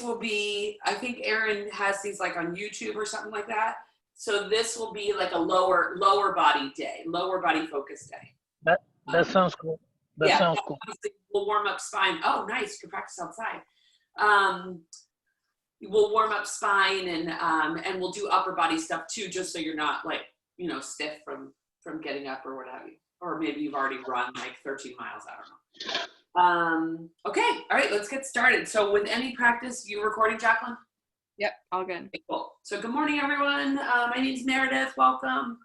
will be, I think Erinne has these like on YouTube or something like that. So this will be like a lower body day, lower body focus day. That sounds cool. That Yeah, sounds cool. we'll warm up spine. Oh, nice. You can practice outside. We'll warm up spine and we'll do upper body stuff too, just so you're not like, you know, stiff from getting up or what have you. Or maybe you've already run like 13 miles. I don't know. Okay. All right, let's get started. So with any practice, you recording, Jacqueline? Yep, all good. Okay, cool. So good morning, everyone. My name is Meredith. Welcome.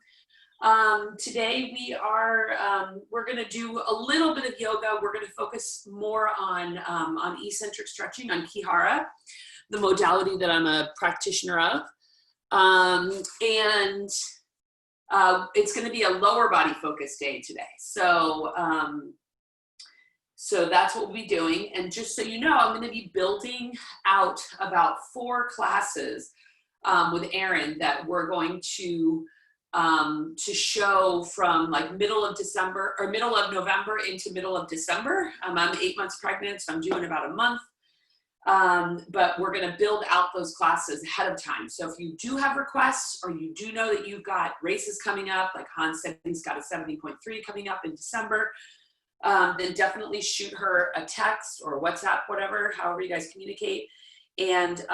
Today we are, we're going to do a little bit of yoga. We're going to focus more on eccentric stretching, on Kihara, the modality that I'm a practitioner of. It's going to be a lower body focus day today. So, so that's what we'll be doing. And just so you know, I'm going to be building out about 4 classes with Erinne that we're going to show from like middle of November into middle of December. I'm 8 months pregnant, so I'm due in about a month. But we're going to build out those classes ahead of time. So if you do have requests, or you do know that you've got races coming up, like Hans said he's got a 70.3 coming up in December, then definitely shoot her a text or WhatsApp, whatever, however you guys communicate, and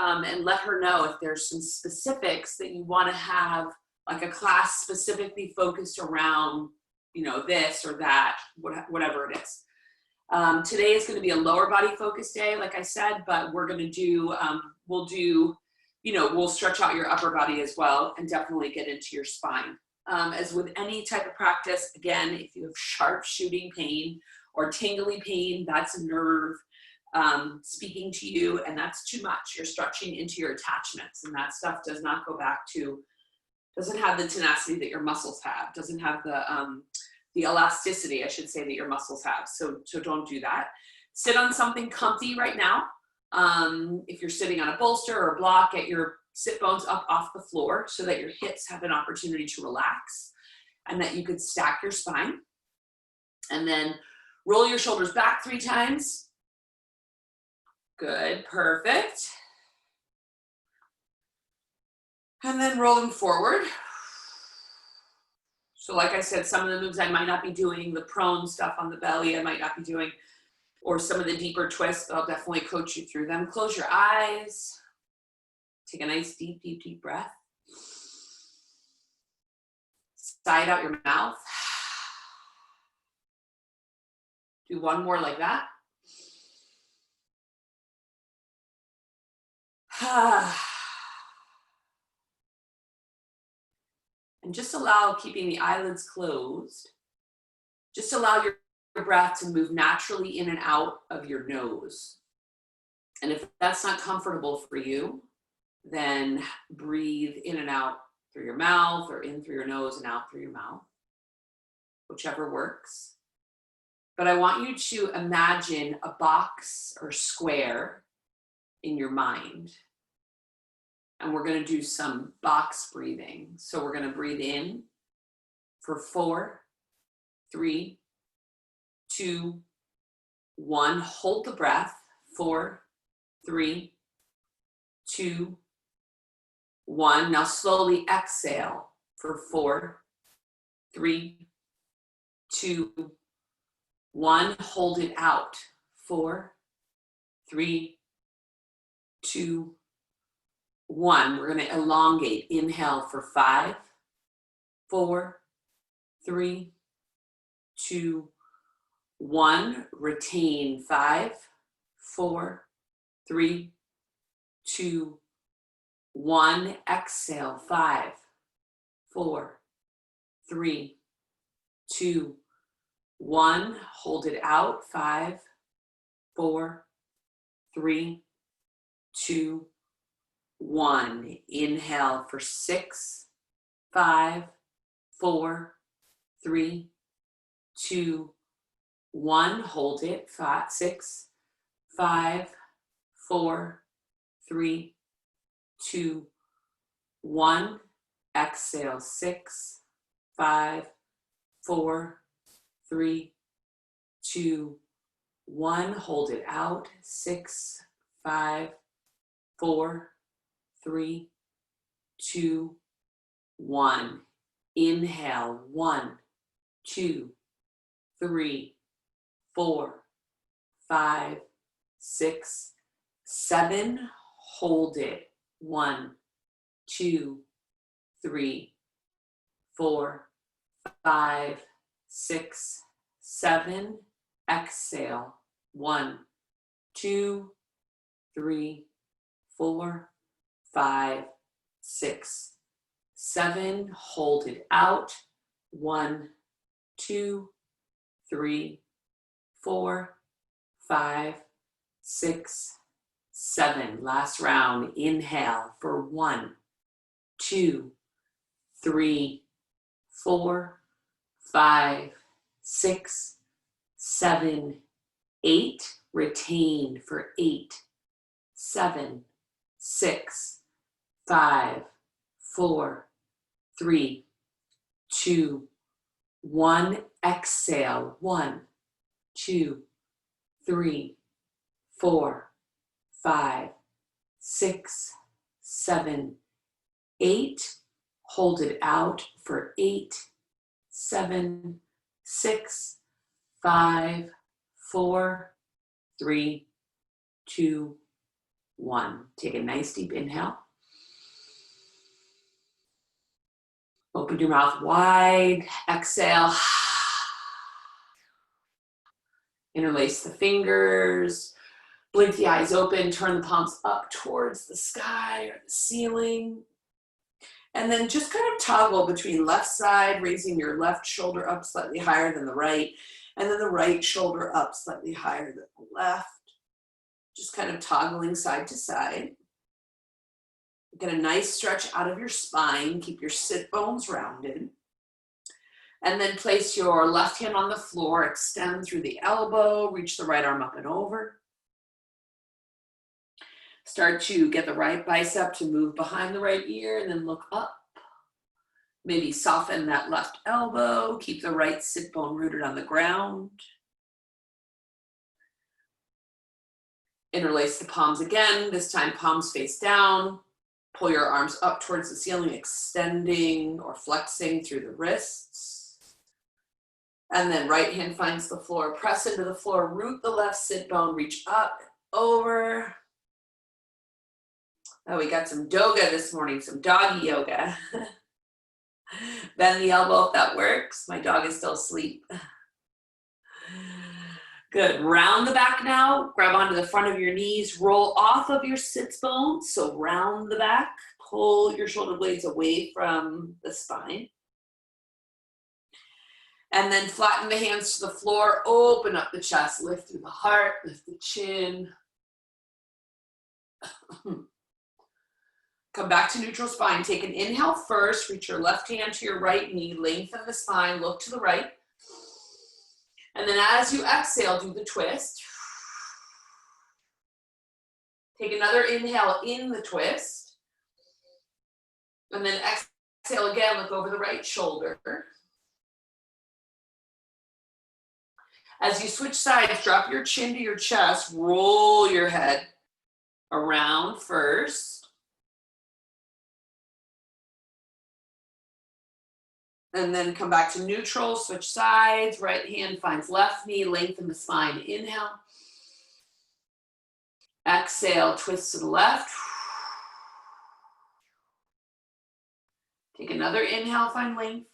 let her know if there's some specifics that you want to have, like a class specifically focused around, you know, this or that, whatever it is. Today is going to be a lower body focus day, like I said, but we're going to do, we'll stretch out your upper body as well and definitely get into your spine. As with any type of practice, again, if you have sharp shooting pain or tingly pain, that's a nerve speaking to you, and that's too much. You're stretching into your attachments, and that stuff does not go back to, doesn't have the tenacity that your muscles have, doesn't have the elasticity, I should say, that your muscles have. So don't do that. Sit on something comfy right now. If you're sitting on a bolster or a block, get your sit bones up off the floor so that your hips have an opportunity to relax and that you could stack your spine. And then roll your shoulders back 3 times. Good, perfect. And then roll them forward. So like I said, some of the moves I might not be doing, the prone stuff on the belly I might not be doing, or some of the deeper twists, I'll definitely coach you through them. Close your eyes. Take a nice deep, deep, deep breath. Sigh out your mouth. Do one more like that. And just allow, keeping the eyelids closed, just allow your breath to move naturally in and out of your nose. And if that's not comfortable for you, then breathe in and out through your mouth, or in through your nose and out through your mouth, whichever works. But I want you to imagine a box or square in your mind. And we're going to do some box breathing. So we're going to breathe in for 4, 3, 2, 1. Hold the breath. 4, 3, 2, 1. Now slowly exhale for 4, 3, 2, 1. Hold it out. 4, 3, 2, 1. We're going to elongate. Inhale for 5, 4, 3, 2, 1. Retain. 5, 4, 3, 2, 1. Exhale. 5, 4, 3, 2, 1. Hold it out. 5, 4, 3, 2, 1. Inhale for 6, 5, 4, 3, 2, 1. Hold it. 5, 6, 5, 4, 3, 2, 1. Exhale. 6, 5, 4, 3, 2, 1. Hold it out. 6, 5, 4, 3, 2, 1. Inhale, 1, 2, 3, 4, 5, 6, 7. Hold it. 1, 2, 3, 4, 5, 6, 7. Exhale. 1, 2, 3, 4, 5, 6, 7. Hold it out. 1, 2, 3, 4, 5, 6, 7. Last round. Inhale for 1, 2, 3, 4, 5, 6, 7, 8. Retain for 8, 7, 6, 5, 4, 3, 2, 1. Exhale. 1, 2, 3, 4, 5, 6, 7, 8. Hold it out for 8, 7, 6, 5, 4, 3, 2, 1. Take a nice deep inhale. Open your mouth wide. Exhale. Interlace the fingers. Blink the eyes open. Turn the palms up towards the sky or the ceiling. And then just kind of toggle between left side, raising your left shoulder up slightly higher than the right, and then the right shoulder up slightly higher than the left. Just kind of toggling side to side. Get a nice stretch out of your spine. Keep your sit bones rounded. And then place your left hand on the floor. Extend through the elbow. Reach the right arm up and over. Start to get the right bicep to move behind the right ear and then look up. Maybe soften that left elbow. Keep the right sit bone rooted on the ground. Interlace the palms again. This time palms face down. Pull your arms up towards the ceiling, extending or flexing through the wrists. And then right hand finds the floor. Press into the floor. Root the left sit bone. Reach up, over. Oh, we got some doga this morning, some doggy yoga. Bend the elbow if that works. My dog is still asleep. Good. Round the back now. Grab onto the front of your knees. Roll off of your sits bones. So round the back. Pull your shoulder blades away from the spine. And then flatten the hands to the floor. Open up the chest. Lift through the heart. Lift the chin. Come back to neutral spine. Take an inhale first. Reach your left hand to your right knee. Lengthen the spine. Look to the right. And then as you exhale, do the twist. Take another inhale in the twist. And then exhale again, look over the right shoulder. As you switch sides, drop your chin to your chest, roll your head around first. And then come back to neutral, switch sides, right hand finds left knee, lengthen the spine, inhale. Exhale, twist to the left. Take another inhale, find length.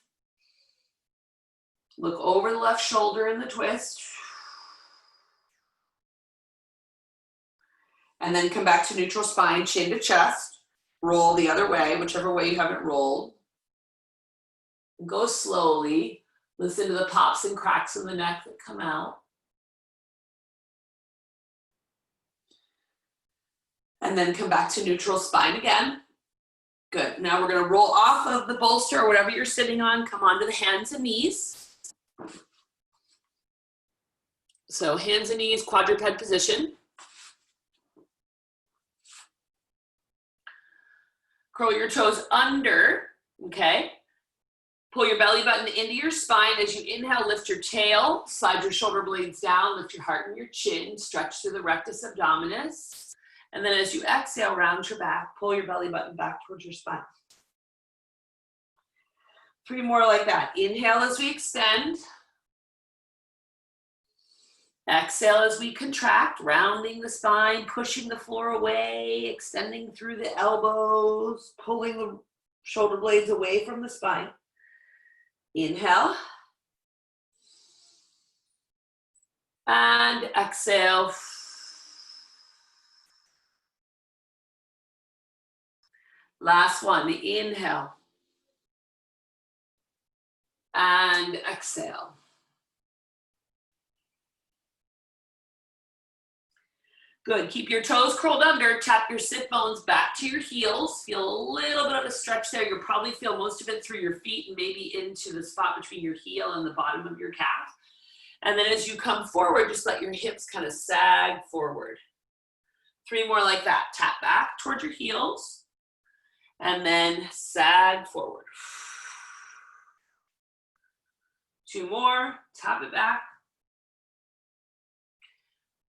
Look over the left shoulder in the twist. And then come back to neutral spine, chin to chest. Roll the other way, whichever way you haven't rolled. Go slowly. Listen to the pops and cracks in the neck that come out. And then come back to neutral spine again. Good. Now we're going to roll off of the bolster or whatever you're sitting on. Come onto the hands and knees. So hands and knees, quadruped position. Curl your toes under, okay? Pull your belly button into your spine. As you inhale, lift your tail, slide your shoulder blades down, lift your heart and your chin, stretch through the rectus abdominis. And then as you exhale, round your back, pull your belly button back towards your spine. 3 more like that. Inhale as we extend. Exhale as we contract, rounding the spine, pushing the floor away, extending through the elbows, pulling the shoulder blades away from the spine. Inhale. And exhale. Last one, inhale. And exhale. Good, keep your toes curled under, tap your sit bones back to your heels. Feel a little bit of a stretch there. You'll probably feel most of it through your feet and maybe into the spot between your heel and the bottom of your calf. And then as you come forward, just let your hips kind of sag forward. 3 more like that. Tap back towards your heels and then sag forward. 2 more, tap it back.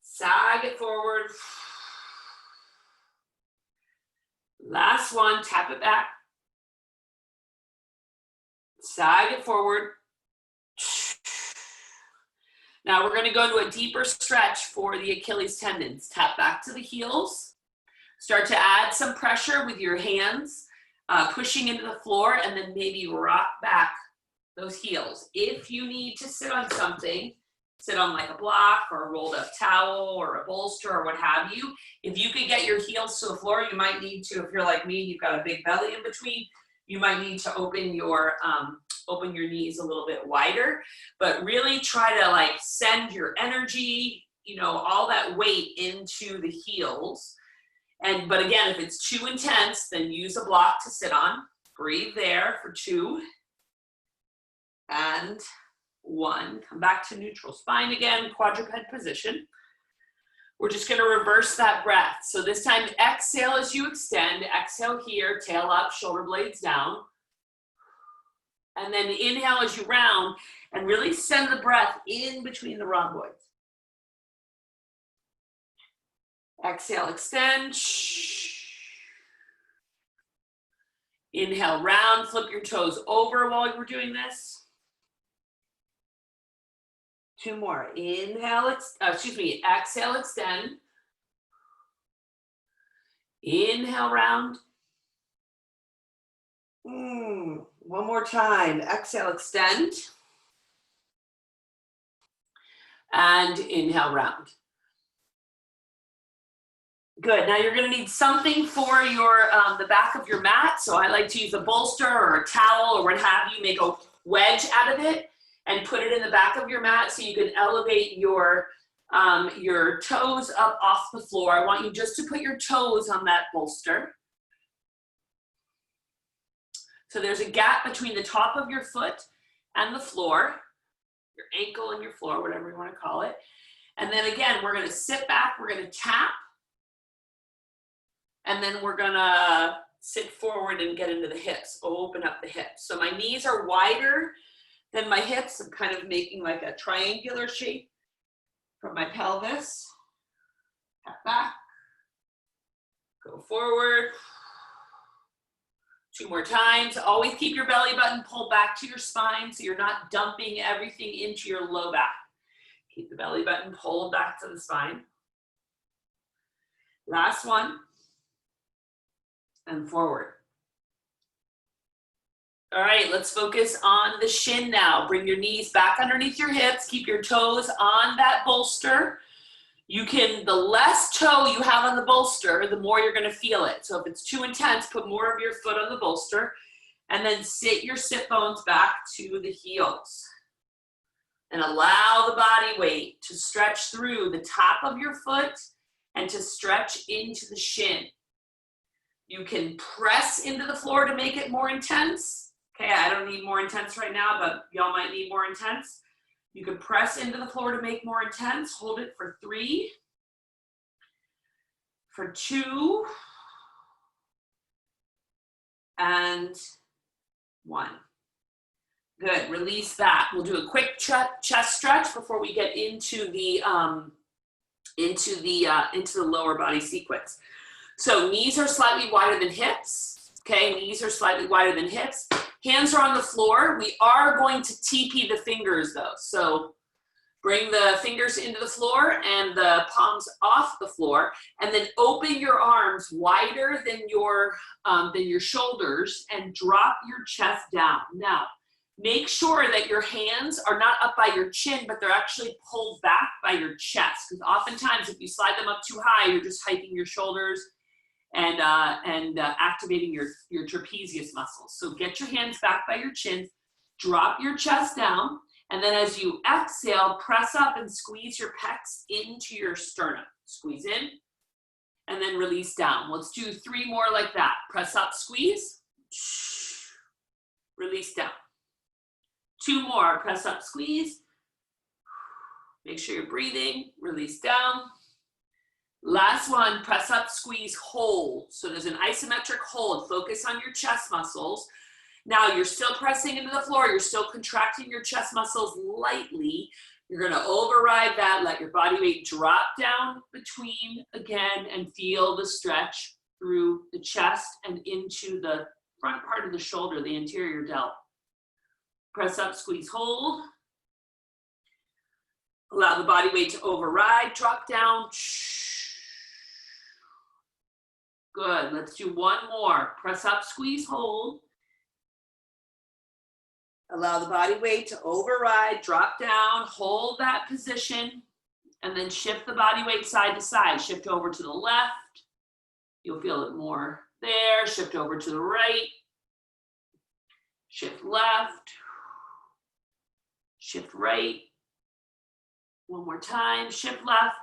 Sag it forward. Last one, tap it back. Sag it forward. Now we're going to go into a deeper stretch for the Achilles tendons. Tap back to the heels. Start to add some pressure with your hands, pushing into the floor, and then maybe rock back those heels. If you need to sit on something, sit on like a block or a rolled up towel or a bolster or what have you. If you can get your heels to the floor, you might need to, if you're like me, you've got a big belly in between, you might need to open your knees a little bit wider, but really try to like send your energy, you know, all that weight into the heels. But again, if it's too intense, then use a block to sit on. Breathe there for 2 and 1. Come back to neutral spine again, quadruped position. We're just going to reverse that breath. So this time, exhale as you extend. Exhale here, tail up, shoulder blades down. And then inhale as you round and really send the breath in between the rhomboids. Exhale, extend. Inhale, round, flip your toes over while we're doing this. 2 more. Inhale, exhale, extend. Inhale, round. 1 more time. Exhale, extend. And inhale, round. Good. Now you're going to need something for your the back of your mat. So I like to use a bolster or a towel or what have you. Make a wedge out of it and put it in the back of your mat so you can elevate your toes up off the floor. I want you just to put your toes on that bolster. So there's a gap between the top of your foot and the floor, your ankle and your floor, whatever you want to call it. And then again, we're going to sit back, we're going to tap, and then we're going to sit forward and get into the hips, open up the hips. So my knees are wider than my hips. I'm kind of making like a triangular shape from my pelvis. Tap back, go forward. 2 more times. Always keep your belly button pulled back to your spine so you're not dumping everything into your low back. Keep the belly button pulled back to the spine. Last one. And forward. All right, let's focus on the shin now. Bring your knees back underneath your hips. Keep your toes on that bolster. The less toe you have on the bolster, the more you're going to feel it. So if it's too intense, put more of your foot on the bolster and then sit your sit bones back to the heels. And allow the body weight to stretch through the top of your foot and to stretch into the shin. You can press into the floor to make it more intense. Okay, I don't need more intense right now, but y'all might need more intense. You can press into the floor to make more intense. Hold it for 3, for 2, and 1. Good, release that. We'll do a quick chest stretch before we get into the into the lower body sequence. So knees are slightly wider than hips. Okay, knees are slightly wider than hips. Hands are on the floor. We are going to TP the fingers though. So bring the fingers into the floor and the palms off the floor, and then open your arms wider than your shoulders and drop your chest down. Now, make sure that your hands are not up by your chin, but they're actually pulled back by your chest. Because oftentimes if you slide them up too high, you're just hiking your shoulders and activating your trapezius muscles. So get your hands back by your chin, drop your chest down, and then as you exhale, press up and squeeze your pecs into your sternum. Squeeze in, and then release down. Let's do 3 more like that. Press up, squeeze, release down. 2 more, press up, squeeze. Make sure you're breathing, release down. Last one, press up, squeeze, hold. So there's an isometric hold. Focus on your chest muscles. Now you're still pressing into the floor. You're still contracting your chest muscles lightly. You're gonna override that. Let your body weight drop down between again and feel the stretch through the chest and into the front part of the shoulder, the anterior delt. Press up, squeeze, hold. Allow the body weight to override, drop down. Good, let's do 1 more. Press up, squeeze, hold. Allow the body weight to override, drop down, hold that position, and then shift the body weight side to side. Shift over to the left. You'll feel it more there. Shift over to the right. Shift left. Shift right. 1 more time. Shift left.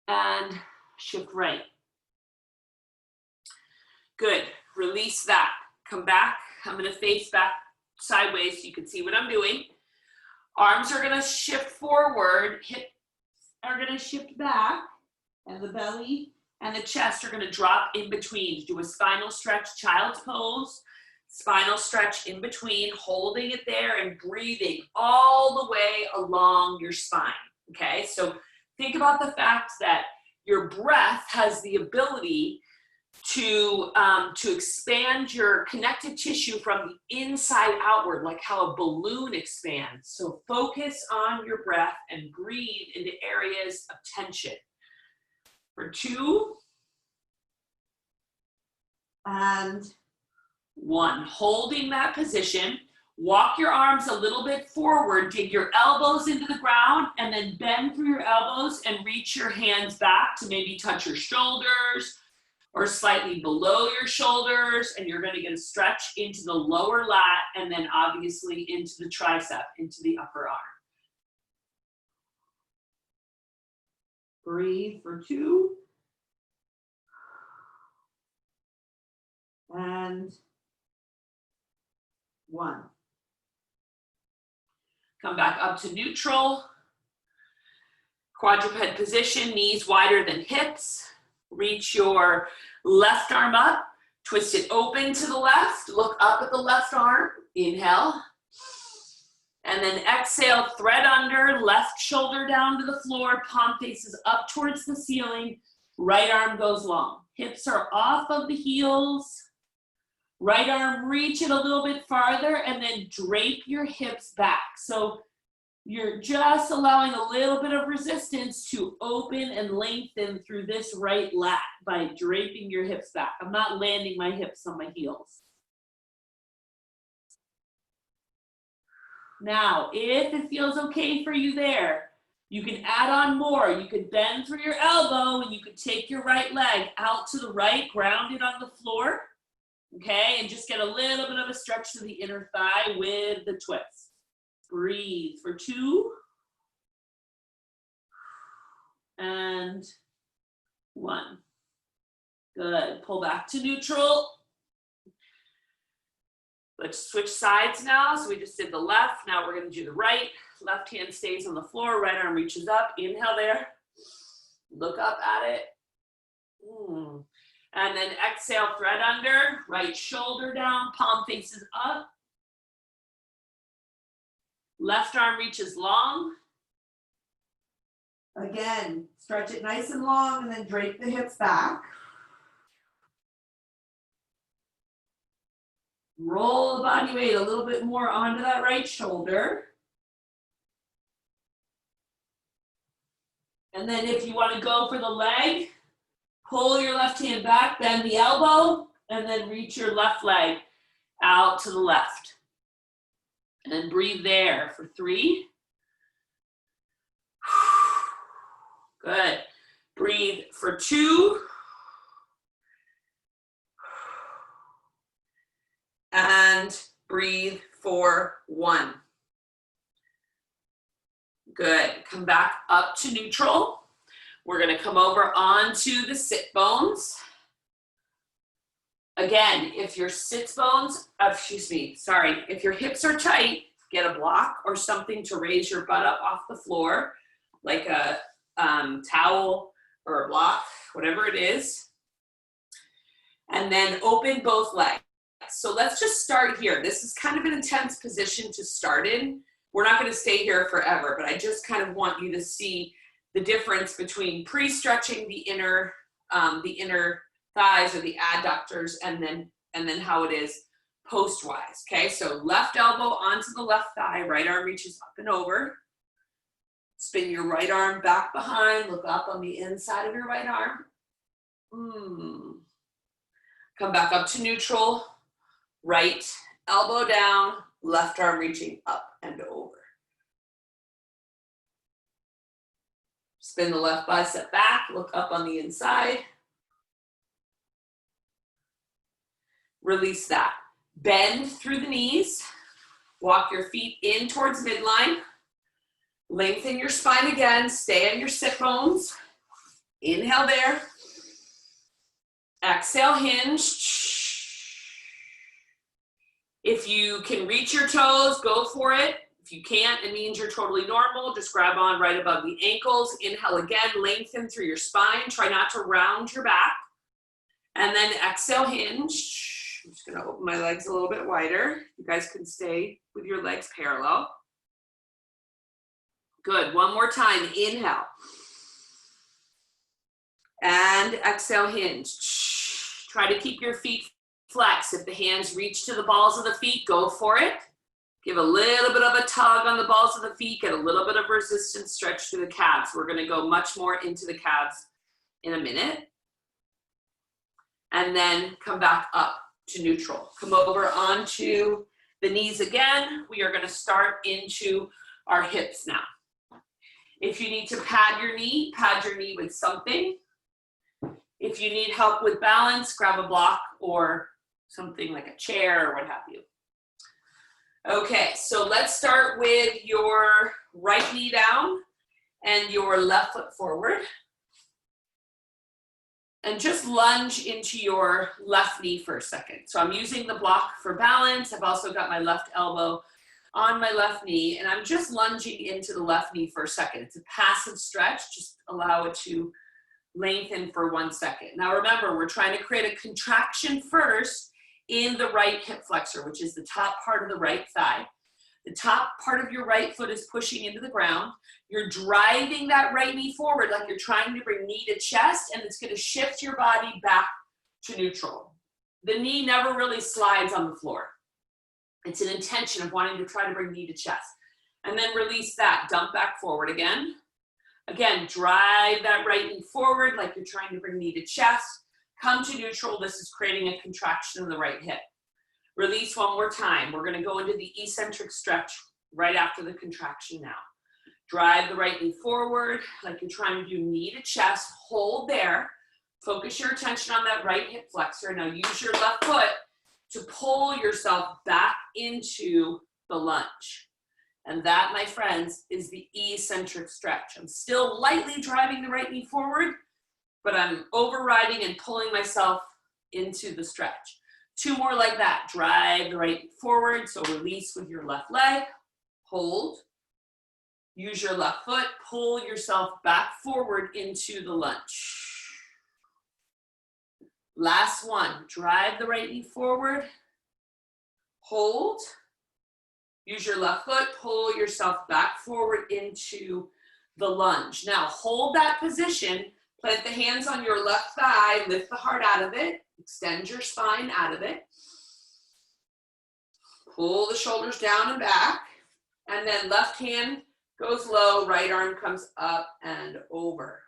And shift right. Good. Release that. Come back. I'm going to face back sideways so you can see what I'm doing. Arms are going to shift forward. Hips are going to shift back. And the belly and the chest are going to drop in between. Do a spinal stretch, child's pose. Spinal stretch in between, holding it there and breathing all the way along your spine. Okay, so think about the fact that your breath has the ability to expand your connective tissue from the inside outward, like how a balloon expands. So focus on your breath and breathe into areas of tension. For 2 and 1. Holding that position. Walk your arms a little bit forward, dig your elbows into the ground, and then bend through your elbows and reach your hands back to maybe touch your shoulders or slightly below your shoulders, and you're going to get a stretch into the lower lat and then obviously into the tricep, into the upper arm. Breathe for 2. And 1. Come back up to neutral. Quadruped position, knees wider than hips. Reach your left arm up, twist it open to the left, look up at the left arm, inhale. And then exhale, thread under, left shoulder down to the floor, palm faces up towards the ceiling, right arm goes long. Hips are off of the heels. Right arm, reach it a little bit farther and then drape your hips back. So you're just allowing a little bit of resistance to open and lengthen through this right lat by draping your hips back. I'm not landing my hips on my heels. Now, if it feels okay for you there, you can add on more. You could bend through your elbow and you could take your right leg out to the right, grounded on the floor. Okay, and just get a little bit of a stretch to the inner thigh with the twist. Breathe for 2. And 1. Good, pull back to neutral. Let's switch sides now. So we just did the left, now we're gonna do the right. Left hand stays on the floor, right arm reaches up. Inhale there, look up at it. And then exhale, thread under, right shoulder down, palm faces up. Left arm reaches long. Again, stretch it nice and long and then drape the hips back. Roll the body weight a little bit more onto that right shoulder. And then if you want to go for the leg, pull your left hand back, bend the elbow, and then reach your left leg out to the left. And then breathe there for 3. Good. Breathe for 2. And breathe for 1. Good. Come back up to neutral. We're going to come over onto the sit bones. Again, if your sit bones, if your hips are tight, get a block or something to raise your butt up off the floor, like a towel or a block, whatever it is. And then open both legs. So let's just start here. This is kind of an intense position to start in. We're not going to stay here forever, but I just kind of want you to see the difference between pre-stretching the inner thighs or the adductors, and then how it is post-wise. Okay, so left elbow onto the left thigh, right arm reaches up and over. Spin your right arm back behind, look up on the inside of your right arm. Come back up to neutral, right elbow down, left arm reaching up and over. Spin the left bicep back, look up on the inside. Release that. Bend through the knees. Walk your feet in towards midline. Lengthen your spine again. Stay on your sit bones. Inhale there. Exhale, hinge. If you can reach your toes, go for it. If you can't, it means you're totally normal. Just grab on right above the ankles. Inhale again, lengthen through your spine. Try not to round your back. And then exhale, hinge. I'm just gonna open my legs a little bit wider. You guys can stay with your legs parallel. Good, one more time, inhale. And exhale, hinge. Try to keep your feet flexed. If the hands reach to the balls of the feet, go for it. Give a little bit of a tug on the balls of the feet, get a little bit of resistance, stretch through the calves. We're gonna go much more into the calves in a minute. And then come back up to neutral. Come over onto the knees again. We are gonna start into our hips now. If you need to pad your knee with something. If you need help with balance, grab a block or something like a chair or what have you. Okay, so let's start with your right knee down and your left foot forward. And just lunge into your left knee for a second. So I'm using the block for balance. I've also got my left elbow on my left knee, and I'm just lunging into the left knee for a second. It's a passive stretch. Just allow it to lengthen for 1 second. Now remember, we're trying to create a contraction first in the right hip flexor, which is the top part of the right thigh. The top part of your right foot is pushing into the ground. You're driving that right knee forward like you're trying to bring knee to chest, and it's going to shift your body back to neutral. The knee never really slides on the floor. It's an intention of wanting to try to bring knee to chest. And then release that, dump back forward again. Again, drive that right knee forward like you're trying to bring knee to chest. Come to neutral. This is creating a contraction in the right hip. Release one more time. We're going to go into the eccentric stretch right after the contraction now. Drive the right knee forward like you're trying to do knee to chest. Hold there. Focus your attention on that right hip flexor. Now use your left foot to pull yourself back into the lunge. And that, my friends, is the eccentric stretch. I'm still lightly driving the right knee forward, but I'm overriding and pulling myself into the stretch. 2 more like that. Drive the right forward, so release with your left leg. Hold. Use your left foot. Pull yourself back forward into the lunge. Last one. Drive the right knee forward. Hold. Use your left foot. Pull yourself back forward into the lunge. Now hold that position, plant the hands on your left thigh, lift the heart out of it, extend your spine out of it. Pull the shoulders down and back, and then left hand goes low, right arm comes up and over.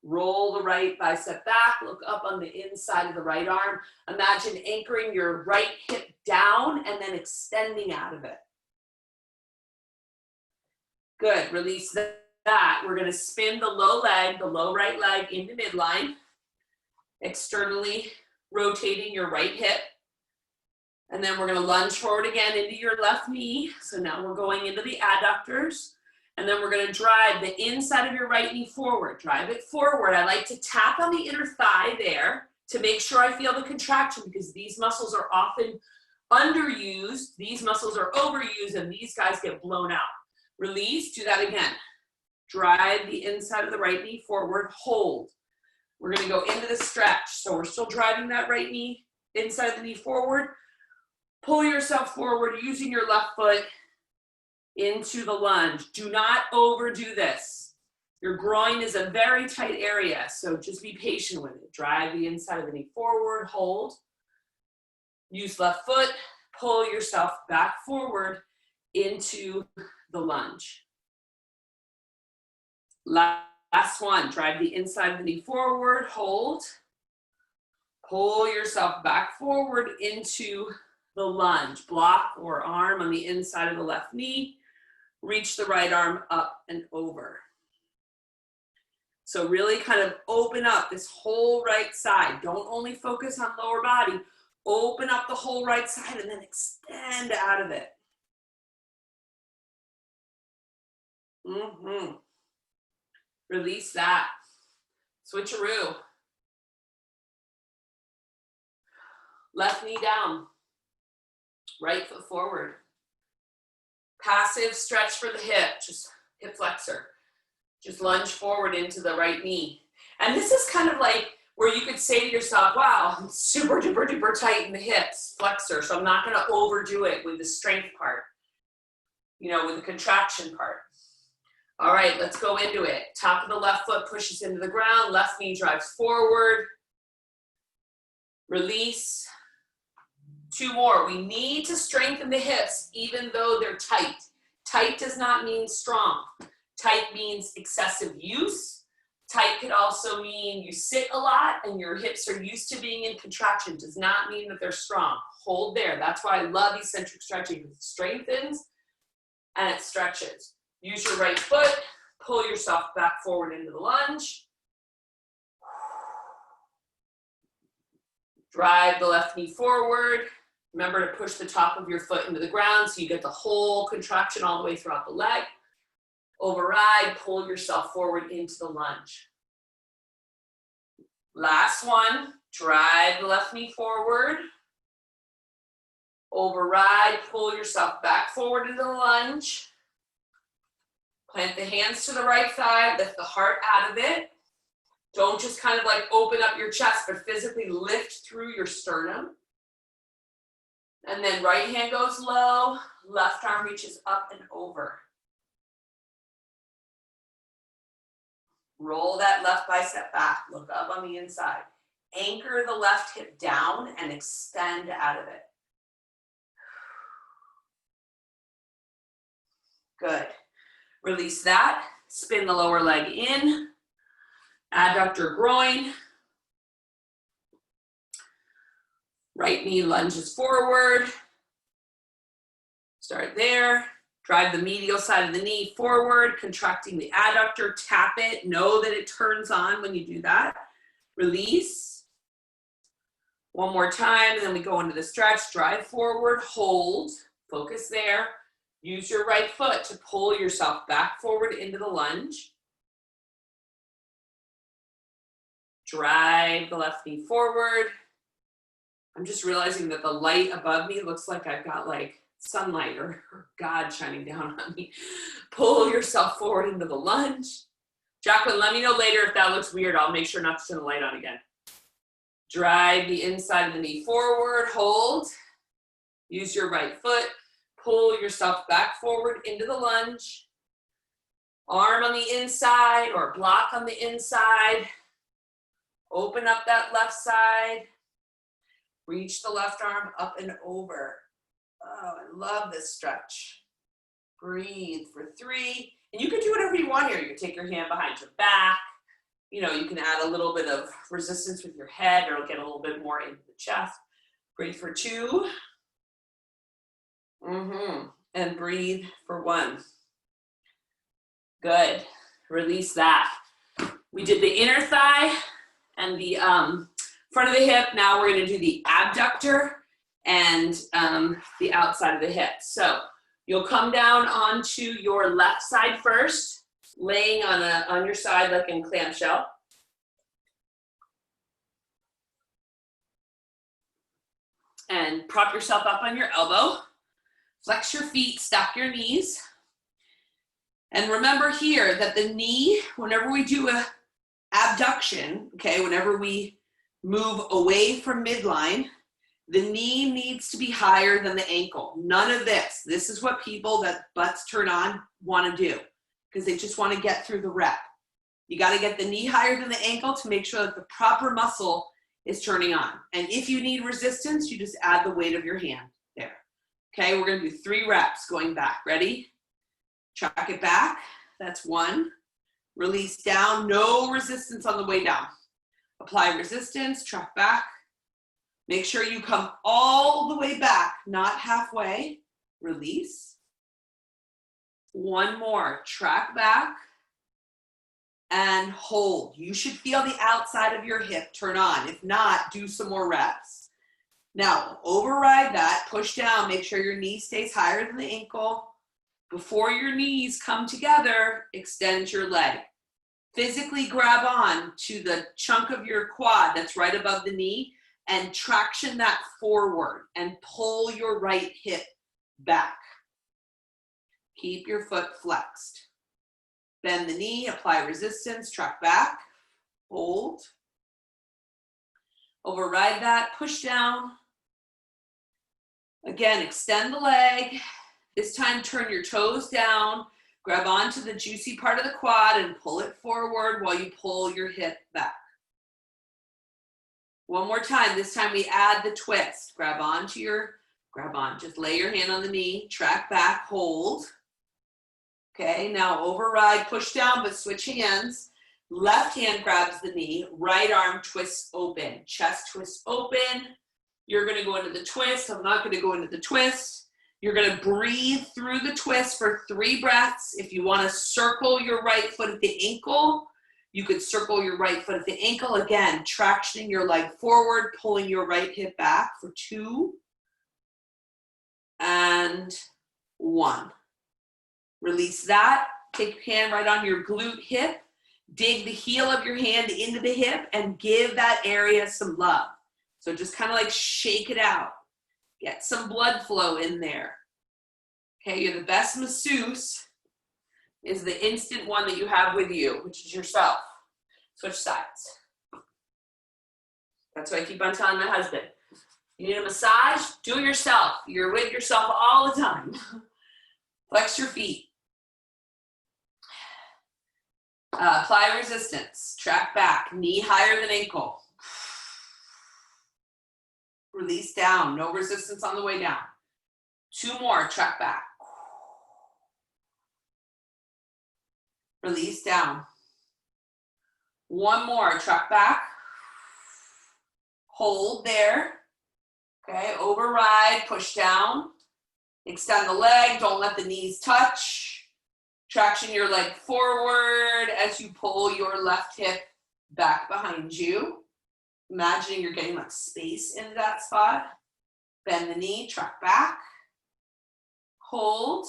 Roll the right bicep back, look up on the inside of the right arm. Imagine anchoring your right hip down and then extending out of it. Good, release that. We're gonna spin the low leg, the low right leg into midline, externally rotating your right hip. And then we're gonna lunge forward again into your left knee. So now we're going into the adductors. And then we're gonna drive the inside of your right knee forward. Drive it forward. I like to tap on the inner thigh there to make sure I feel the contraction, because these muscles are often underused, these muscles are overused, and these guys get blown out. Release, do that again. Drive the inside of the right knee forward, hold. We're gonna go into the stretch. So we're still driving that right knee, inside of the knee forward. Pull yourself forward using your left foot into the lunge. Do not overdo this. Your groin is a very tight area, so just be patient with it. Drive the inside of the knee forward, hold. Use left foot, pull yourself back forward into the lunge. Last one, drive the inside of the knee forward, hold. Pull yourself back forward into the lunge. Block or arm on the inside of the left knee. Reach the right arm up and over. So really kind of open up this whole right side. Don't only focus on lower body. Open up the whole right side and then extend out of it. Release that. Switcheroo. Left knee down. Right foot forward. Passive stretch for the hip, just hip flexor. Just lunge forward into the right knee. And this is kind of like where you could say to yourself, wow, I'm super duper duper tight in the hips, flexor, so I'm not gonna overdo it with the strength part, you know, with the contraction part. All right, let's go into it. Top of the left foot pushes into the ground, left knee drives forward. Release. 2 more. We need to strengthen the hips even though they're tight. Tight does not mean strong. Tight means excessive use. Tight could also mean you sit a lot and your hips are used to being in contraction. Does not mean that they're strong. Hold there. That's why I love eccentric stretching, because it strengthens and it stretches. Use your right foot. Pull yourself back forward into the lunge. Drive the left knee forward. Remember to push the top of your foot into the ground so you get the whole contraction all the way throughout the leg. Override, pull yourself forward into the lunge. Last one, drive the left knee forward. Override, pull yourself back forward into the lunge. Plant the hands to the right thigh, lift the heart out of it. Don't just kind of like open up your chest, but physically lift through your sternum. And then right hand goes low, left arm reaches up and over. Roll that left bicep back, look up on the inside. Anchor the left hip down and extend out of it. Good. Release that, spin the lower leg in, adductor groin. Right knee lunges forward. Start there. Drive the medial side of the knee forward, contracting the adductor, tap it. Know that it turns on when you do that. Release. One more time, and then we go into the stretch. Drive forward, hold, focus there. Use your right foot to pull yourself back forward into the lunge. Drive the left knee forward. I'm just realizing that the light above me looks like I've got like sunlight or God shining down on me. Pull yourself forward into the lunge. Jacqueline, let me know later if that looks weird. I'll make sure not to turn the light on again. Drive the inside of the knee forward, hold. Use your right foot. Pull yourself back forward into the lunge. Arm on the inside or block on the inside. Open up that left side. Reach the left arm up and over. Oh, I love this stretch. Breathe for 3. And you can do whatever you want here. You can take your hand behind your back. You know, you can add a little bit of resistance with your head, or it'll get a little bit more into the chest. Breathe for 2. And breathe for 1. Good. Release that. We did the inner thigh and the front of the hip. Now we're going to do the abductor and the outside of the hip. So you'll come down onto your left side first, laying on your side like in clamshell. And prop yourself up on your elbow. Flex your feet, stack your knees. And remember here that the knee, whenever we do a abduction, okay, whenever we move away from midline, the knee needs to be higher than the ankle. None of this. This is what people that butts turn on want to do because they just want to get through the rep. You got to get the knee higher than the ankle to make sure that the proper muscle is turning on. And if you need resistance, you just add the weight of your hand there. Okay, we're going to do 3 reps going back. Ready? Track it back. That's 1. Release down. No resistance on the way down. Apply resistance. Track back. Make sure you come all the way back, not halfway. Release. 1 more. Track back. And hold. You should feel the outside of your hip turn on. If not, do some more reps. Now, override that. Push down. Make sure your knee stays higher than the ankle. Before your knees come together, extend your leg. Physically grab on to the chunk of your quad that's right above the knee and traction that forward and pull your right hip back. Keep your foot flexed. Bend the knee, apply resistance, track back, hold. Override that, push down. Again, extend the leg. This time, turn your toes down, grab onto the juicy part of the quad and pull it forward while you pull your hip back. 1 more time. This time we add the twist. Grab on, just lay your hand on the knee, track back, hold. Okay, now override, push down, but switch hands. Left hand grabs the knee, right arm twists open, chest twists open. You're gonna go into the twist. I'm not gonna go into the twist. You're gonna breathe through the twist for 3 breaths. If you wanna circle your right foot at the ankle, you could circle your right foot at the ankle. Again, tractioning your leg forward, pulling your right hip back for 2 and 1. Release that. Take your hand right on your glute hip. Dig the heel of your hand into the hip and give that area some love. So just kind of like shake it out. Get some blood flow in there. Okay, you're the best masseuse is the instant one that you have with you, which is yourself. Switch sides. That's why I keep on telling my husband, you need a massage, do it yourself. You're with yourself all the time. Flex your feet. Apply resistance. Track back. Knee higher than ankle. Release down. No resistance on the way down. 2 more. Track back. Release down. 1 more. Track back. Hold there. Okay. Override. Push down. Extend the leg. Don't let the knees touch. Traction your leg forward as you pull your left hip back behind you. Imagining you're getting like space into that spot. Bend the knee, track back. Hold.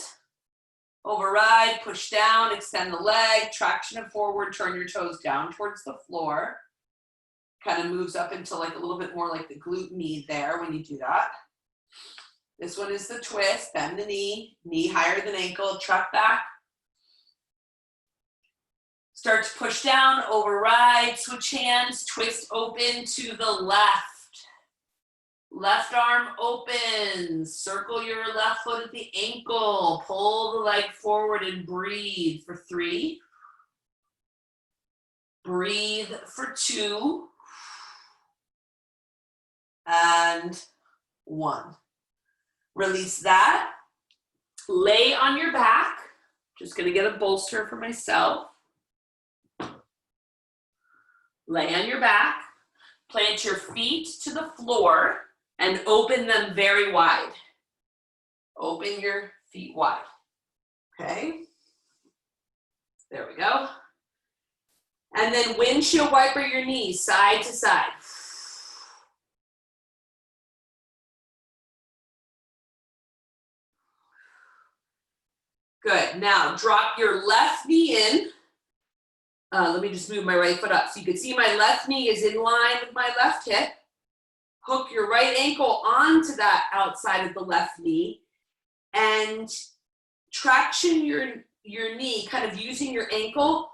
Override, push down, extend the leg, traction it forward, turn your toes down towards the floor. Kind of moves up into like a little bit more like the glute med there when you do that. This one is the twist, bend the knee, knee higher than ankle, track back. Start to push down, override, switch hands, twist open to the left. Left arm opens. Circle your left foot at the ankle. Pull the leg forward and breathe for 3. Breathe for 2. And 1. Release that. Lay on your back. Just gonna get a bolster for myself. Lay on your back. Plant your feet to the floor and open them very wide. Open your feet wide. Okay. There we go. And then windshield wiper your knees side to side. Good. Now drop your left knee in. Let me just move my right foot up. So you can see my left knee is in line with my left hip. Hook your right ankle onto that outside of the left knee and traction your knee, kind of using your ankle.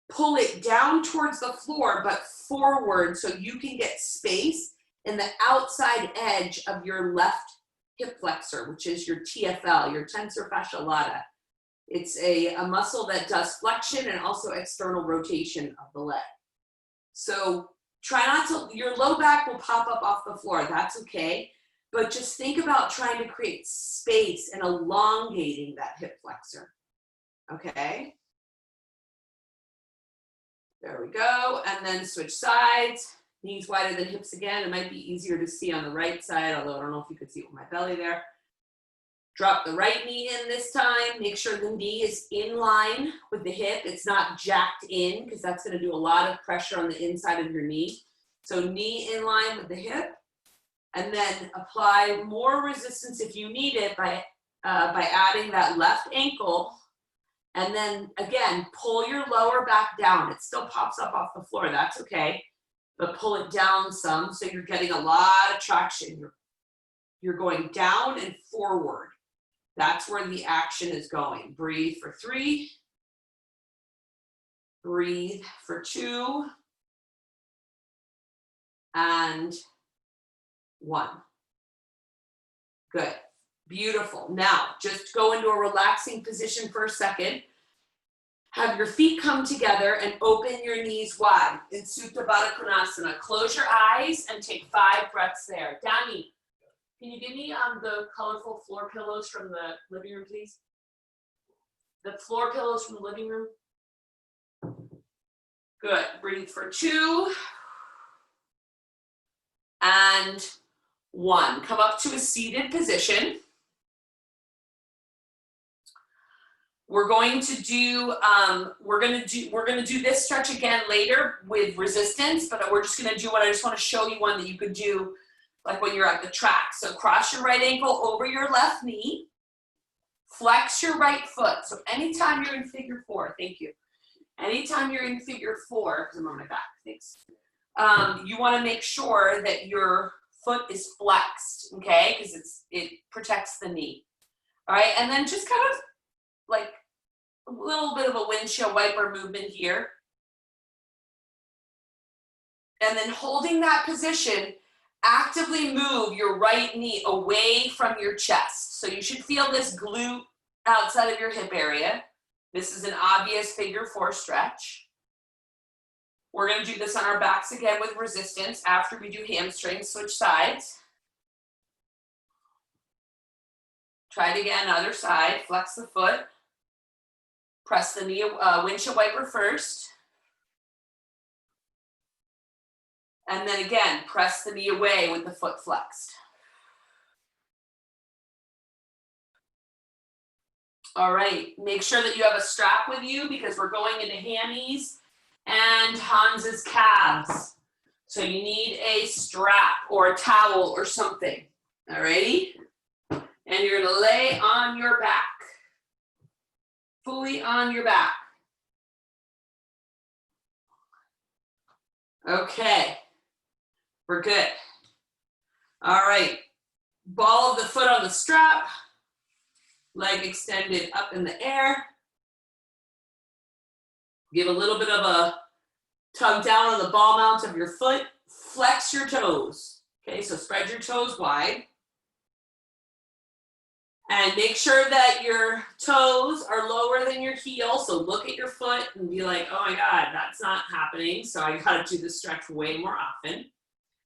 Pull it down towards the floor, but forward so you can get space in the outside edge of your left hip flexor, which is your TFL, your tensor fascia lata. It's a muscle that does flexion and also external rotation of the leg. So try not to, your low back will pop up off the floor, that's okay. But just think about trying to create space and elongating that hip flexor, okay? There we go, and then switch sides. Knees wider than hips again. It might be easier to see on the right side, although I don't know if you could see it with my belly there. Drop the right knee in this time. Make sure the knee is in line with the hip. It's not jacked in because that's going to do a lot of pressure on the inside of your knee. So knee in line with the hip. And then apply more resistance if you need it by adding that left ankle. And then again, pull your lower back down. It still pops up off the floor. That's okay. But pull it down some so you're getting a lot of traction. You're going down and forward. That's where the action is going. Breathe for 3. Breathe for 2. And 1. Good. Beautiful. Now, just go into a relaxing position for a second. Have your feet come together and open your knees wide in Supta Baddha Konasana. Close your eyes and take 5 breaths there. Danny, can you give me the colorful floor pillows from the living room, please? The floor pillows from the living room. Good. Breathe for 2. And 1. Come up to a seated position. We're going to do this stretch again later with resistance, but we're just going to do one. I just want to show you one that you could do like when you're at the track. So cross your right ankle over your left knee, flex your right foot. So anytime you're in figure 4, thank you. Anytime you're in figure 4, because I'm on my back, thanks. You want to make sure that your foot is flexed, okay? Because it protects the knee. All right, and then just kind of like a little bit of a windshield wiper movement here. And then holding that position, actively move your right knee away from your chest. So you should feel this glute outside of your hip area. This is an obvious figure 4 stretch. We're going to do this on our backs again with resistance after we do hamstrings. Switch sides. Try it again, other side. Flex the foot. Press the knee, windshield wiper first. And then again, press the knee away with the foot flexed. All right, make sure that you have a strap with you because we're going into hammies and Hans's calves. So you need a strap or a towel or something. All righty? And you're gonna lay on your back. Fully on your back. Okay, we're good. All right, ball of the foot on the strap, leg extended up in the air. Give a little bit of a tug down on the ball mount of your foot. Flex your toes. Okay, so spread your toes wide. And make sure that your toes are lower than your heel. So look at your foot and be like, oh my God, that's not happening. So I gotta do this stretch way more often.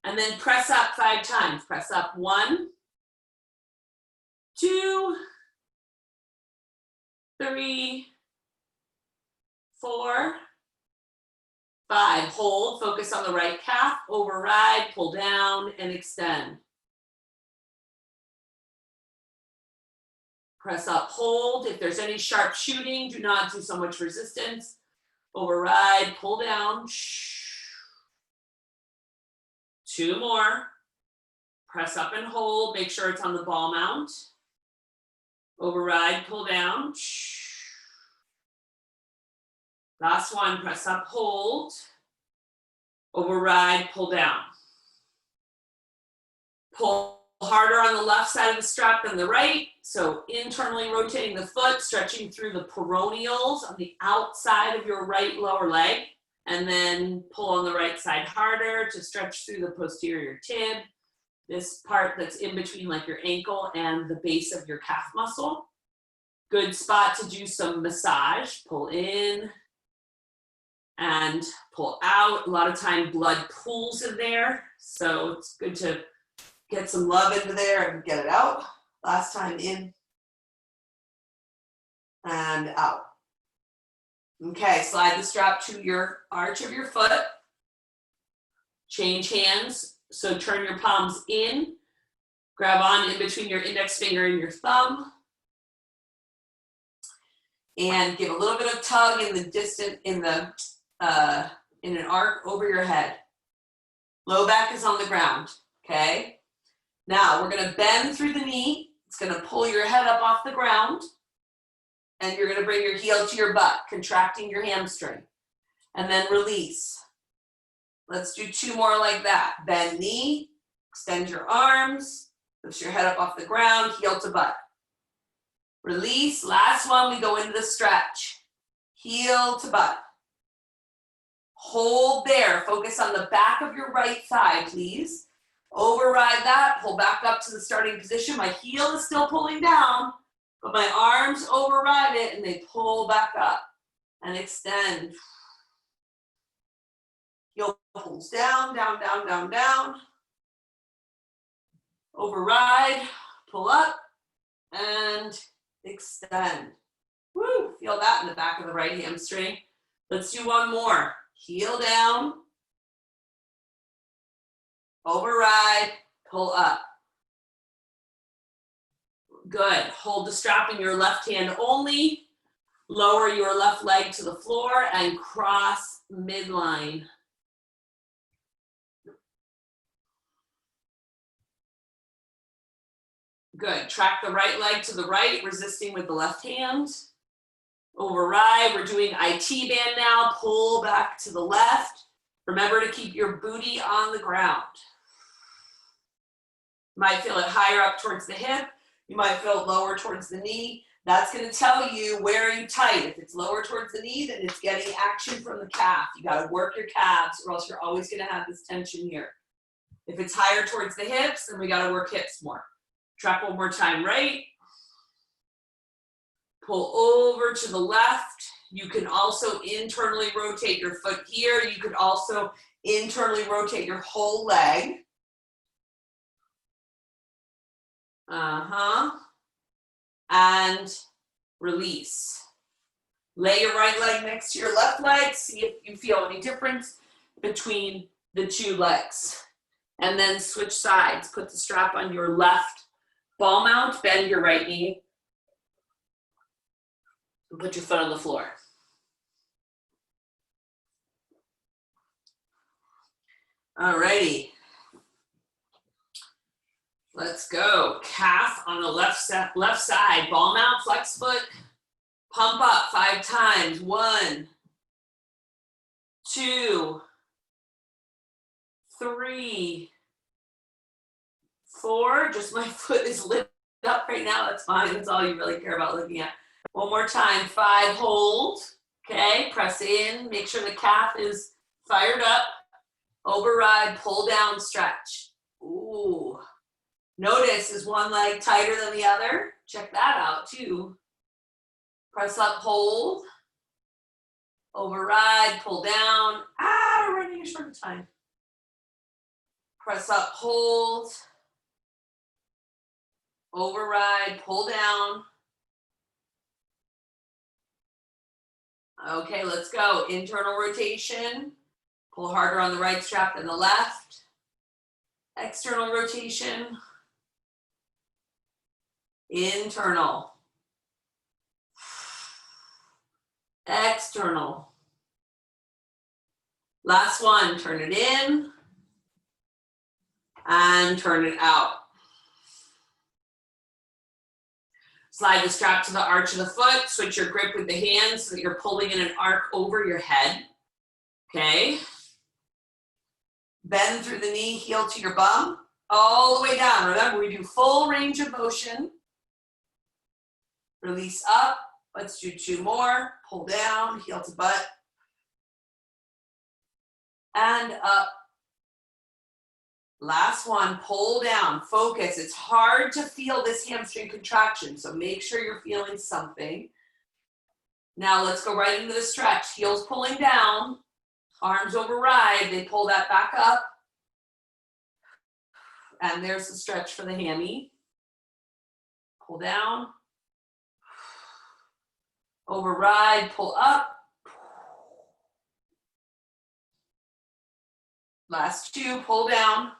And then press up 5 times. Press up 1, 2, 3, 4, 5. Hold, focus on the right calf, override, pull down, and extend. Press up, hold. If there's any sharp shooting, do not do so much resistance. Override, pull down. 2 more. Press up and hold. Make sure it's on the ball mount. Override, pull down. Last one, press up, hold. Override, pull down. Pull harder on the left side of the strap than the right. So internally rotating the foot, stretching through the peroneals on the outside of your right lower leg. And then pull on the right side harder to stretch through the posterior tib. This part that's in between like your ankle and the base of your calf muscle. Good spot to do some massage. Pull in and pull out. A lot of time blood pools in there. So it's good to get some love into there and get it out. Last time in and out. Okay, slide the strap to your arch of your foot. Change hands. So turn your palms in. Grab on in between your index finger and your thumb. And give a little bit of tug in the distant, in an arc over your head. Low back is on the ground, okay? Now we're gonna bend through the knee. It's gonna pull your head up off the ground. And you're gonna bring your heel to your butt, contracting your hamstring. And then release. Let's do 2 more like that. Bend knee, extend your arms, lift your head up off the ground, heel to butt. Release, last one, we go into the stretch. Heel to butt. Hold there, focus on the back of your right thigh, please. Override that, pull back up to the starting position. My heel is still pulling down, but my arms override it and they pull back up and extend. Heel pulls down, down, down, down, down. Override, pull up and extend. Woo, feel that in the back of the right hamstring. Let's do 1 more. Heel down, override, pull up. Good. Hold the strap in your left hand only. Lower your left leg to the floor and cross midline. Good. Track the right leg to the right, resisting with the left hand. Override. We're doing IT band now. Pull back to the left. Remember to keep your booty on the ground. You might feel it higher up towards the hip. You might feel it lower towards the knee. That's going to tell you where are you tight. If it's lower towards the knee, then it's getting action from the calf. You got to work your calves or else you're always going to have this tension here. If it's higher towards the hips, then we got to work hips more. Track 1 more time, right. Pull over to the left. You can also internally rotate your foot here. You could also internally rotate your whole leg. And release. Lay your right leg next to your left leg. See if you feel any difference between the 2 legs. And then switch sides. Put the strap on your left ball mount. Bend your right knee. And put your foot on the floor. Alrighty. Let's go. Calf on the left side. Ball mount, flex foot. Pump up 5 times. 1, 2, 3, 4. Just my foot is lifted up right now. That's fine. That's all you really care about looking at. 1 more time. 5, hold. Okay, press in. Make sure the calf is fired up. Override, pull down, stretch. Ooh. Notice, is one leg tighter than the other? Check that out too. Press up, hold. Override, pull down. Ah, we're running short of time. Press up, hold. Override, pull down. Okay, let's go. Internal rotation. Pull harder on the right strap than the left. External rotation. Internal. External. Last one, turn it in and turn it out. Slide the strap to the arch of the foot, switch your grip with the hands so that you're pulling in an arc over your head, okay? Bend through the knee, heel to your bum, all the way down. Remember, we do full range of motion. Release up, let's do 2 more. Pull down, heel to butt. And up. Last one, pull down, focus. It's hard to feel this hamstring contraction, so make sure you're feeling something. Now let's go right into the stretch. Heels pulling down, arms override, they pull that back up. And there's the stretch for the hammy. Pull down, override, pull up. Last 2, pull down.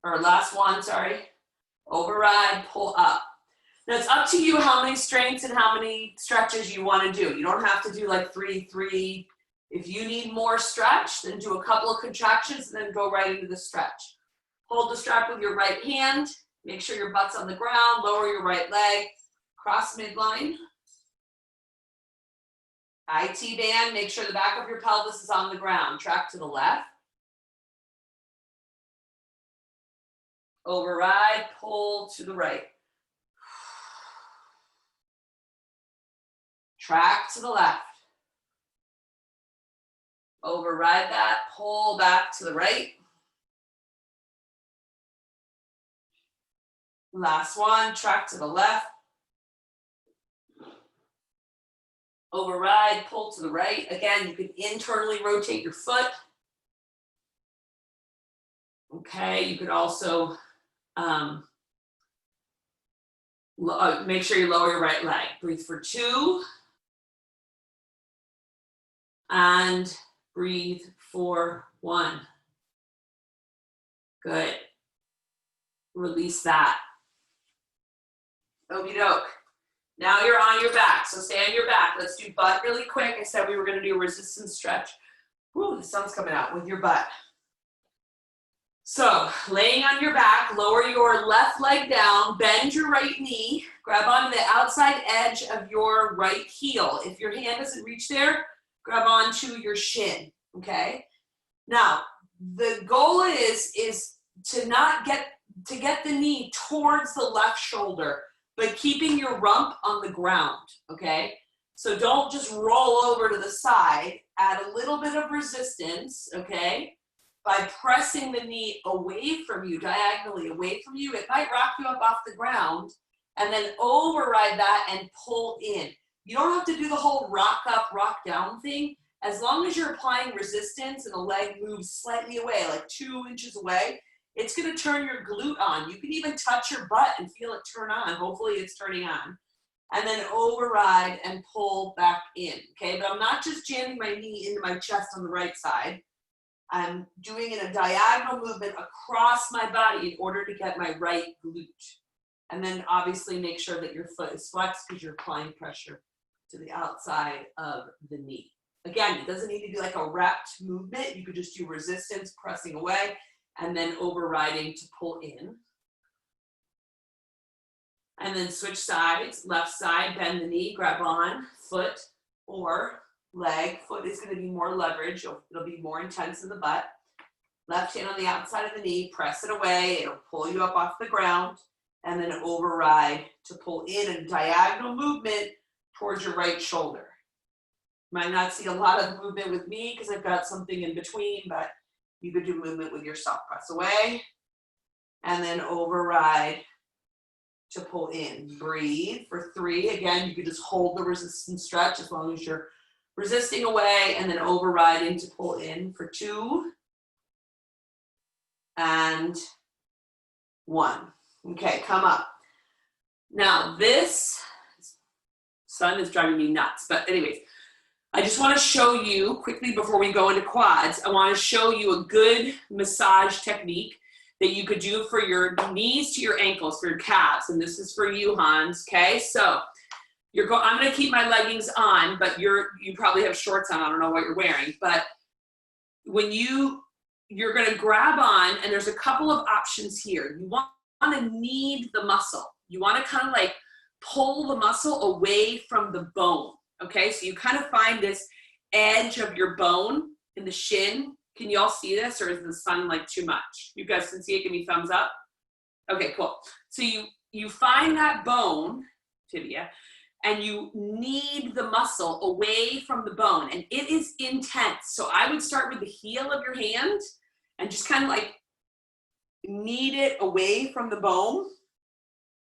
Or last one, sorry. Override, pull up. Now it's up to you how many strengths and how many stretches you want to do. You don't have to do like 3, 3. If you need more stretch, then do a couple of contractions and then go right into the stretch. Hold the strap with your right hand. Make sure your butt's on the ground. Lower your right leg. Cross midline. IT band. Make sure the back of your pelvis is on the ground. Track to the left. Override, pull to the right. Track to the left. Override that, pull back to the right. Last one, track to the left. Override, pull to the right. Again, you can internally rotate your foot. Okay, you could also make sure you lower your right leg. Breathe for 2. And breathe for 1. Good. Release that. Okie doke. Now you're on your back. So stay on your back. Let's do butt really quick. I said we were going to do a resistance stretch. Woo, the sun's coming out with your butt. So laying on your back, lower your left leg down, bend your right knee, grab onto the outside edge of your right heel. If your hand doesn't reach there, grab onto your shin, okay? Now, the goal is to not get the knee towards the left shoulder, but keeping your rump on the ground, okay? So don't just roll over to the side, add a little bit of resistance, okay? By pressing the knee away from you, diagonally away from you, it might rock you up off the ground, and then override that and pull in. You don't have to do the whole rock up, rock down thing. As long as you're applying resistance and the leg moves slightly away, like 2 inches away, it's gonna turn your glute on. You can even touch your butt and feel it turn on. Hopefully it's turning on. And then override and pull back in, okay? But I'm not just jamming my knee into my chest on the right side. I'm doing it a diagonal movement across my body in order to get my right glute. And then obviously make sure that your foot is flexed because you're applying pressure to the outside of the knee. Again, it doesn't need to be like a wrapped movement. You could just do resistance, pressing away, and then overriding to pull in. And then switch sides, left side, bend the knee, grab on, foot or leg. Foot is going to be more leverage. It'll be more intense in the butt. Left hand on the outside of the knee, press it away. It'll pull you up off the ground. And then override to pull in a diagonal movement towards your right shoulder. Might not see a lot of movement with me because I've got something in between, but You could do movement with yourself. Press away and then override to pull in. Breathe for 3. Again, you could just hold the resistance stretch as long as you're resisting away, and then overriding to pull in for 2 and 1. Okay, come up. Now this sun is driving me nuts, but anyways, I just want to show you quickly before we go into quads, I want to show you a good massage technique that you could do for your knees to your ankles, for your calves, and this is for you, Hans, okay? So I'm going to keep my leggings on, but you probably have shorts on. I don't know what you're wearing, but when you're going to grab on, and there's a couple of options here. You want to knead the muscle. You want to kind of like pull the muscle away from the bone, okay? So you kind of find this edge of your bone in the shin. Can you all see this, or is the sun like too much? You guys can see it, give me thumbs up. Okay, cool. So you find that bone, tibia, and you knead the muscle away from the bone, and it is intense. So I would start with the heel of your hand and just kind of like knead it away from the bone,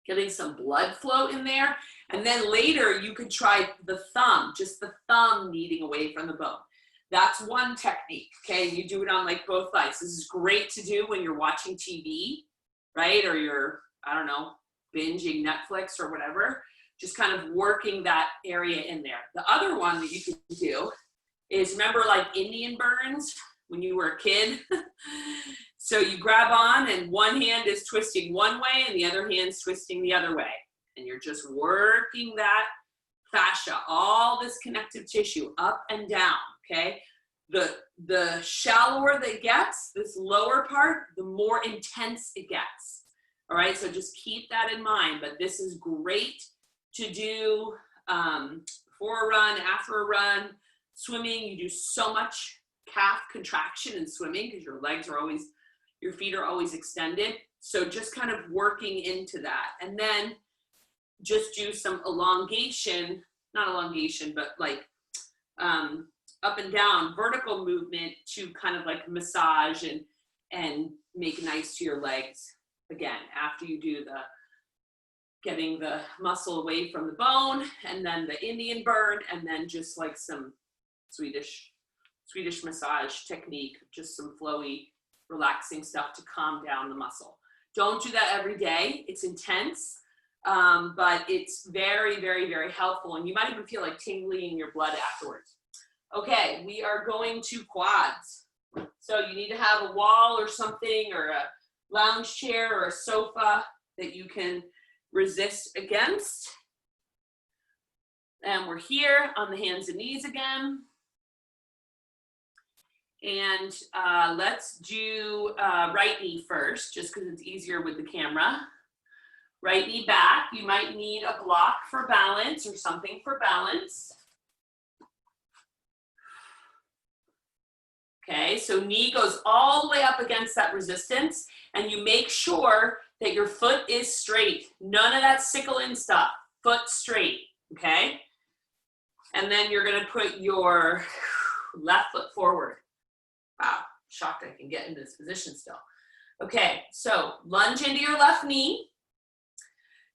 getting some blood flow in there. And then later you could try the thumb, just the thumb kneading away from the bone. That's one technique, okay? You do it on like both sides. This is great to do when you're watching TV, right? Or you're, I don't know, binging Netflix or whatever. Just kind of working that area in there. The other one that you can do is, remember like Indian burns when you were a kid? So you grab on and one hand is twisting one way and the other hand's twisting the other way. And you're just working that fascia, all this connective tissue up and down, okay? The shallower that gets, this lower part, the more intense it gets. All right, so just keep that in mind. But this is great to do before a run, after a run. Swimming, you do so much calf contraction in swimming because your legs are always, your feet are always extended. So just kind of working into that. And then just do some elongation, not elongation, but like up and down vertical movement to kind of like massage and make nice to your legs. Again, after you do the getting the muscle away from the bone, and then the Indian burn, and then just like some Swedish massage technique, just some flowy, relaxing stuff to calm down the muscle. Don't do that every day. It's intense, but it's very, very, very helpful. And you might even feel like tingling in your blood afterwards. Okay, we are going to quads. So you need to have a wall or something, or a lounge chair or a sofa that you can resist against. And we're here on the hands and knees again. And let's do right knee first, just because it's easier with the camera. Right knee back. You might need a block for balance or something for balance. Okay, so knee goes all the way up against that resistance, and you make sure that your foot is straight. None of that sickle in stuff. Foot straight, okay? And then you're gonna put your left foot forward. Wow, shocked I can get into this position still. Okay, so lunge into your left knee.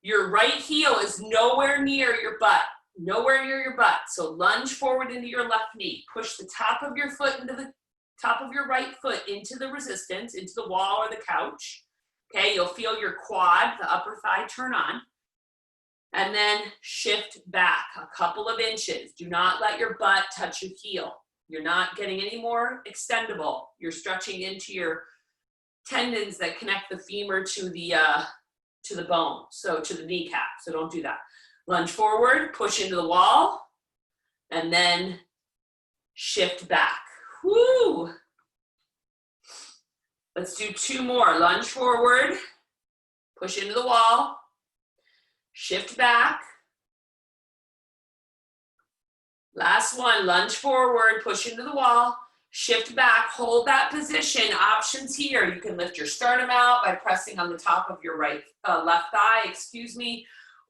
Your right heel is nowhere near your butt. Nowhere near your butt. So lunge forward into your left knee. Push the top of your foot into the top of your right foot into the resistance, into the wall or the couch. Okay, you'll feel your quad, the upper thigh, turn on. And then shift back a couple of inches. Do not let your butt touch your heel. You're not getting any more extendable. You're stretching into your tendons that connect the femur to the bone, so to the kneecap. So don't do that. Lunge forward, push into the wall, and then shift back. Woo! Let's do 2 more. Lunge forward, push into the wall, shift back. Last one, lunge forward, push into the wall, shift back, hold that position. Options here. You can lift your sternum out by pressing on the top of your left thigh,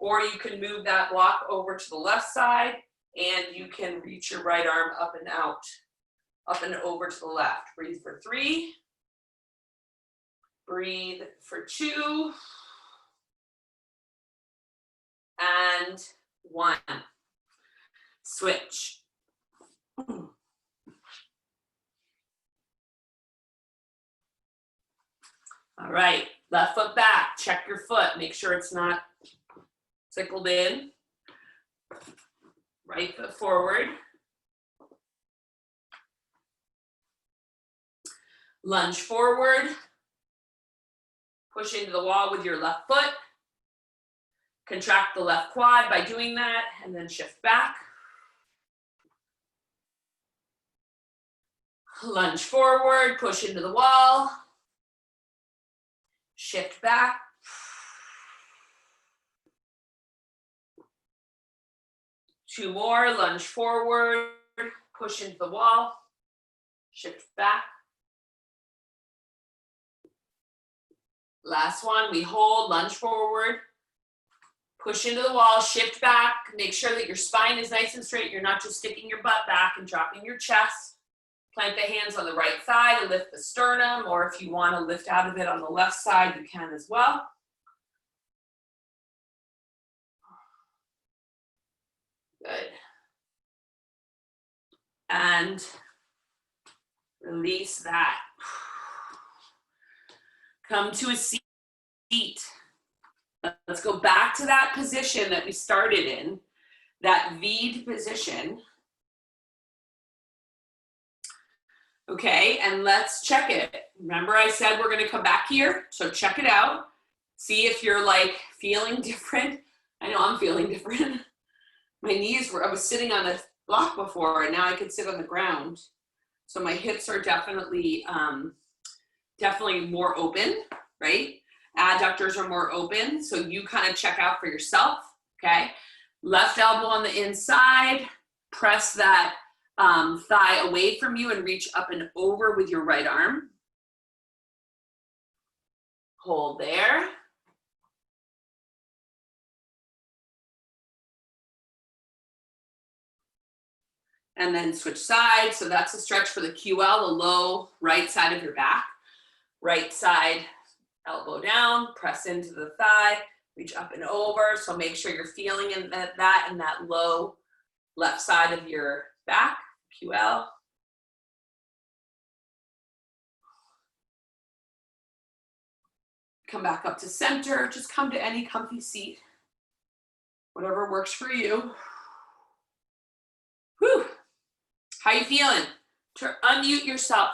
or you can move that block over to the left side, and you can reach your right arm up and out. up and over to the left. Breathe for 3. Breathe for 2. And 1. Switch. All right, left foot back. Check your foot. Make sure it's not cycled in. Right foot forward. Lunge forward. Push into the wall with your left foot. Contract the left quad by doing that, and then shift back. Lunge forward, push into the wall. Shift back. Two more, lunge forward, push into the wall. Shift back. Last one, we hold, lunge forward. Push into the wall, shift back. Make sure that your spine is nice and straight. You're not just sticking your butt back and dropping your chest. Plant the hands on the right side and lift the sternum, or if you want to lift out of it on the left side, you can as well. Good. And release that. Come to a seat. Let's go back to that position that we started in, that V'd position. Okay, and let's check it. Remember I said we're gonna come back here, so check it out. See if you're like feeling different. I know I'm feeling different. My knees were, I was sitting on a block before and now I could sit on the ground. So my hips are definitely more open, right? Adductors are more open, so you kind of check out for yourself, okay? Left elbow on the inside, press that thigh away from you and reach up and over with your right arm. Hold there. And then switch sides. So that's a stretch for the QL, the low right side of your back. Right side, elbow down, press into the thigh, reach up and over. So make sure you're feeling in that and that low left side of your back, QL. Come back up to center. Just come to any comfy seat. Whatever works for you. Whew. How you feeling? Unmute yourself,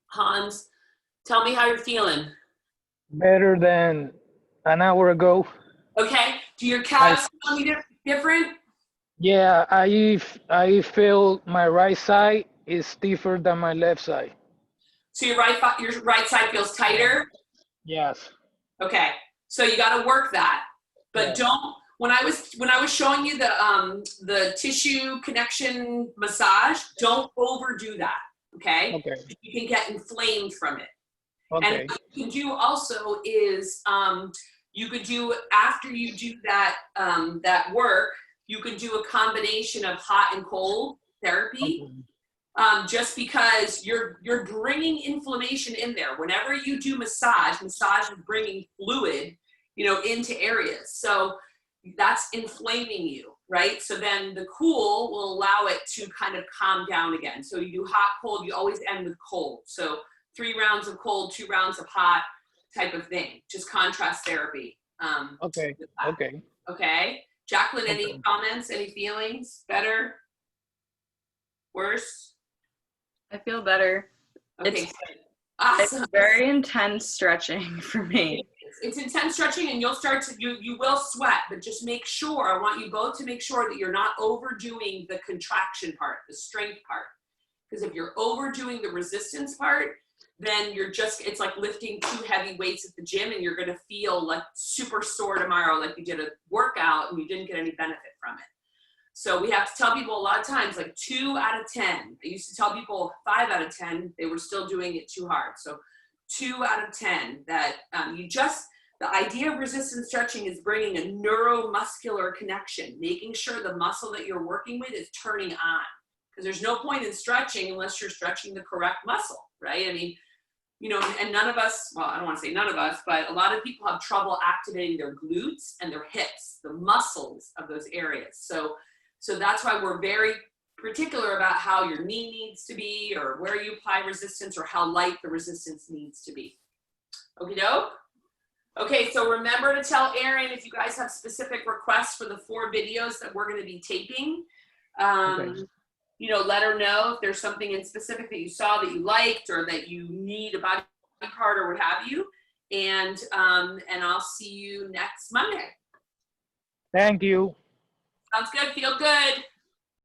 Hans. Tell me how you're feeling. Better than an hour ago. Okay. Do your calves feel any different? Yeah, I feel my right side is stiffer than my left side. So your right side feels tighter? Yes. Okay. So you got to work that. But yes. don't, when I was showing you the tissue connection massage, don't overdo that. Okay? Okay. You can get inflamed from it. Okay. And what you can do also is you could do, after you do that that work, you could do a combination of hot and cold therapy. Okay. Just because you're bringing inflammation in there. Whenever you do massage is bringing fluid, into areas. So that's inflaming you, right? So then the cool will allow it to kind of calm down again. So you do hot, cold, you always end with cold. So 3 rounds of cold, 2 rounds of hot type of thing, just contrast therapy. Okay, okay. Okay. Jacqueline, any comments, any feelings? Better? Worse? I feel better. Okay, awesome. It's very intense stretching for me. It's intense stretching and you'll start to, you will sweat, but just make sure, I want you both to make sure that you're not overdoing the contraction part, the strength part. Because if you're overdoing the resistance part, then it's like lifting 2 heavy weights at the gym and you're gonna feel like super sore tomorrow, like you did a workout and you didn't get any benefit from it. So we have to tell people a lot of times, like 2 out of 10. I used to tell people 5 out of 10, they were still doing it too hard. So 2 out of 10 that the idea of resistance stretching is bringing a neuromuscular connection, making sure the muscle that you're working with is turning on. because there's no point in stretching unless you're stretching the correct muscle, right? I mean, you know, and none of us, well, I don't want to say none of us, but a lot of people have trouble activating their glutes and their hips, the muscles of those areas. So that's why we're very particular about how your knee needs to be, or where you apply resistance, or how light the resistance needs to be. Okie doke? Okay, so remember to tell Erinne if you guys have specific requests for the 4 videos that we're going to be taping. Okay. You know, let her know if there's something in specific that you saw that you liked, or that you need a body part, or what have you. And I'll see you next Monday. Thank you. Sounds good. Feel good.